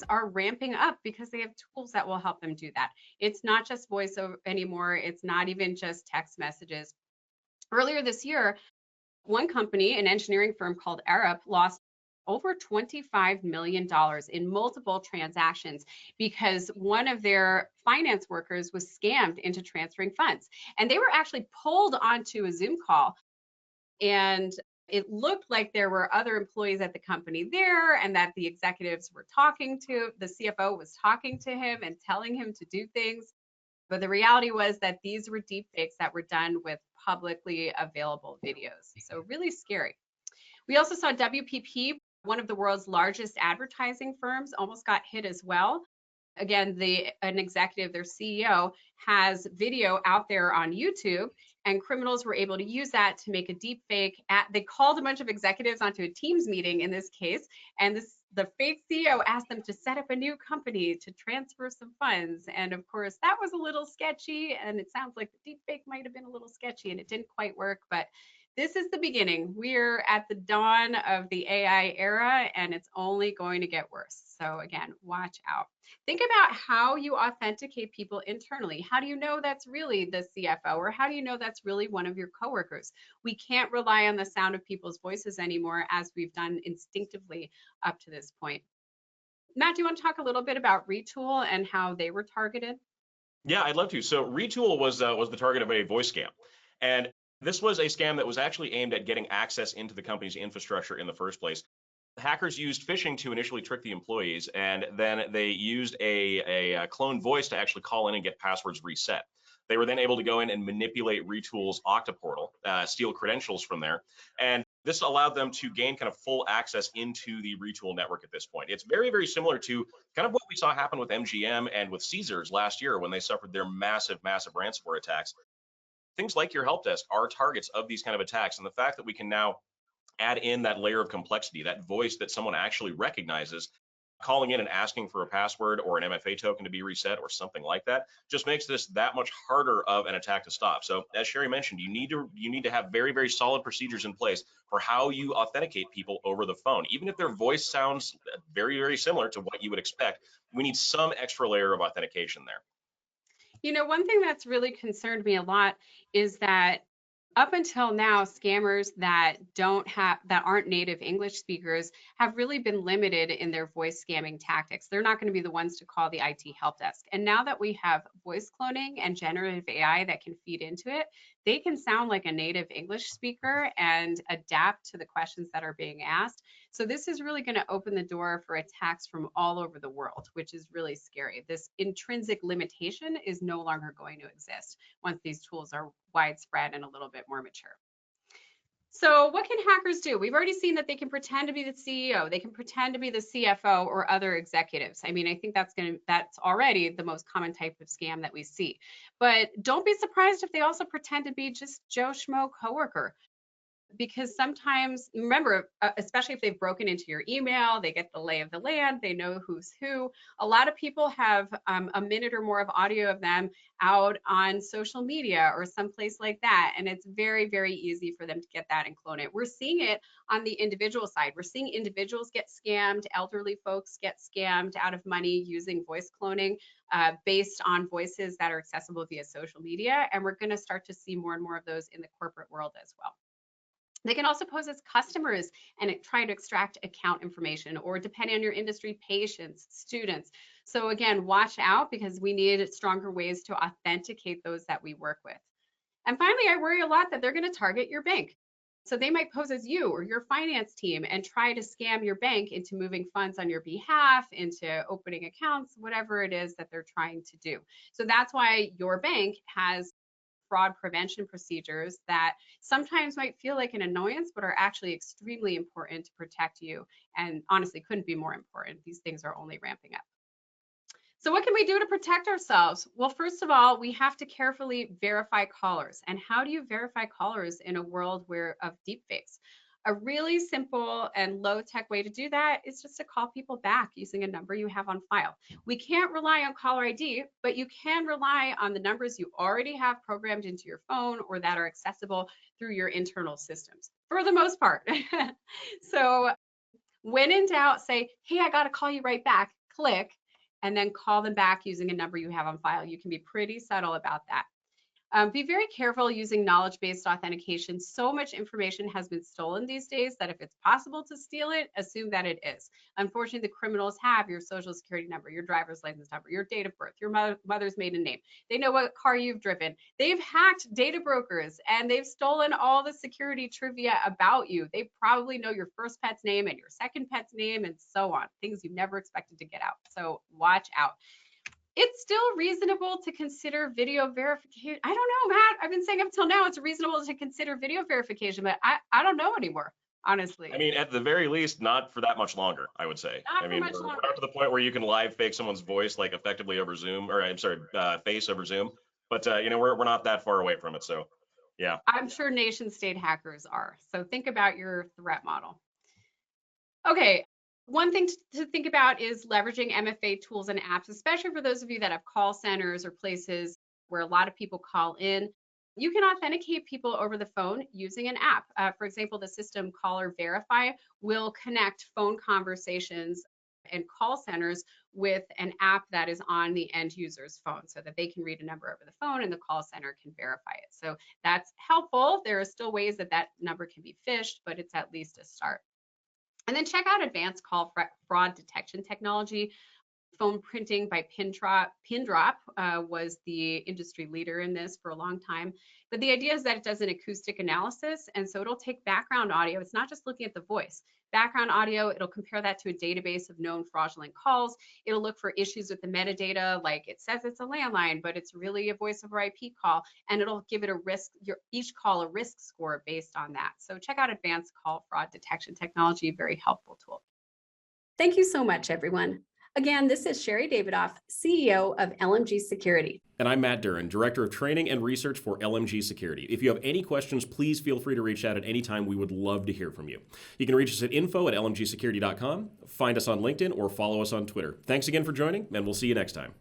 are ramping up because they have tools that will help them do that. It's not just voice anymore. It's not even just text messages. Earlier this year, one company, an engineering firm called Arup, lost over $25 million in multiple transactions because one of their finance workers was scammed into transferring funds. And they were actually pulled onto a Zoom call, and it looked like there were other employees at the company there, and that the executives were talking to, the CFO was talking to him and telling him to do things. But the reality was that these were deepfakes that were done with publicly available videos. So really scary. We also saw WPP, one of the world's largest advertising firms, almost got hit as well. Again, an executive, their CEO, has video out there on YouTube, and criminals were able to use that to make a deep fake. They called a bunch of executives onto a Teams meeting in this case, and the fake CEO asked them to set up a new company to transfer some funds. And of course, that was a little sketchy, and it sounds like the deep fake might have been a little sketchy, and it didn't quite work, but this is the beginning. We're at the dawn of the AI era, and it's only going to get worse. So again, watch out. Think about how you authenticate people internally. How do you know that's really the CFO, or how do you know that's really one of your coworkers? We can't rely on the sound of people's voices anymore, as we've done instinctively up to this point. Matt, do you want to talk a little bit about Retool and how they were targeted? Yeah, I'd love to. So Retool was the target of a voice scam, and this was a scam that was actually aimed at getting access into the company's infrastructure in the first place. Hackers used phishing to initially trick the employees, and then they used a cloned voice to actually call in and get passwords reset. They were then able to go in and manipulate Retool's Okta portal, steal credentials from there, and this allowed them to gain kind of full access into the Retool network at this point. It's very, very similar to kind of what we saw happen with MGM and with Caesars last year when they suffered their massive, massive ransomware attacks. Things like your help desk are targets of these kind of attacks, and the fact that we can now add in that layer of complexity, that voice that someone actually recognizes, calling in and asking for a password or an MFA token to be reset or something like that, just makes this that much harder of an attack to stop. So as Sherry mentioned, you need to have very, very solid procedures in place for how you authenticate people over the phone. Even if their voice sounds very, very similar to what you would expect, we need some extra layer of authentication there. You know, one thing that's really concerned me a lot is that up until now, scammers that aren't native English speakers have really been limited in their voice scamming tactics. They're not going to be the ones to call the IT help desk. And now that we have voice cloning and generative AI that can feed into it, they can sound like a native English speaker and adapt to the questions that are being asked. So this is really going to open the door for attacks from all over the world, which is really scary. This intrinsic limitation is no longer going to exist once these tools are widespread and a little bit more mature. So what can hackers do? We've already seen that they can pretend to be the CEO, they can pretend to be the CFO or other executives. I mean, I think that's already the most common type of scam that we see. But don't be surprised if they also pretend to be just Joe Schmo coworker. Because sometimes, remember, especially if they've broken into your email, they get the lay of the land, they know who's who. A lot of people have a minute or more of audio of them out on social media or someplace like that, and it's very, very easy for them to get that and clone it. We're seeing it on the individual side. We're seeing individuals get scammed, elderly folks get scammed out of money using voice cloning based on voices that are accessible via social media, and we're going to start to see more and more of those in the corporate world as well. They can also pose as customers and try to extract account information, or depending on your industry, patients, students. So again, watch out, because we need stronger ways to authenticate those that we work with. And finally, I worry a lot that they're going to target your bank. So they might pose as you or your finance team and try to scam your bank into moving funds on your behalf, into opening accounts, whatever it is that they're trying to do. So that's why your bank has fraud prevention procedures that sometimes might feel like an annoyance, but are actually extremely important to protect you, and honestly couldn't be more important. These things are only ramping up. So what can we do to protect ourselves? Well, first of all, we have to carefully verify callers. And how do you verify callers in a world of deepfakes? A really simple and low-tech way to do that is just to call people back using a number you have on file. We can't rely on caller ID, but you can rely on the numbers you already have programmed into your phone or that are accessible through your internal systems, for the most part. So when in doubt, say, hey, I got to call you right back. click, and then call them back using a number you have on file. You can be pretty subtle about that. Be very careful using knowledge-based authentication. So much information has been stolen these days that if it's possible to steal it, assume that it is. Unfortunately, the criminals have your social security number, your driver's license number, your date of birth, your mother's maiden name. They know what car you've driven. They've hacked data brokers and they've stolen all the security trivia about you. They probably know your first pet's name and your second pet's name and so on, things you never expected to get out. So watch out. It's still reasonable to consider video verification. I don't know, Matt. I've been saying up till now it's reasonable to consider video verification, but I don't know anymore, honestly. I mean, at the very least, not for that much longer, I would say. Not I for mean, much we're longer. not to the point where you can live fake someone's voice like effectively over Zoom, or I'm sorry, face over Zoom. But you know, we're not that far away from it. So, yeah. I'm sure nation state hackers are. So think about your threat model. Okay, one thing to think about is leveraging MFA tools and apps, especially for those of you that have call centers or places where a lot of people call in. You can authenticate people over the phone using an app. For example, the system Caller Verify will connect phone conversations and call centers with an app that is on the end user's phone so that they can read a number over the phone and the call center can verify it. So that's helpful. There are still ways that that number can be phished, but it's at least a start. And then check out advanced call fraud detection technology. Phone printing by Pindrop was the industry leader in this for a long time. But the idea is that it does an acoustic analysis, and so it'll take background audio. It's not just looking at the voice. Background audio, it'll compare that to a database of known fraudulent calls. It'll look for issues with the metadata, like it says it's a landline, but it's really a voice over IP call, and it'll give it a risk, each call a risk score based on that. So check out advanced call fraud detection technology, very helpful tool. Thank you so much, everyone. Again, this is Sherry Davidoff, CEO of LMG Security. And I'm Matt Duran, Director of Training and Research for LMG Security. If you have any questions, please feel free to reach out at any time. We would love to hear from you. You can reach us at info@lmgsecurity.com, find us on LinkedIn, or follow us on Twitter. Thanks again for joining, and we'll see you next time.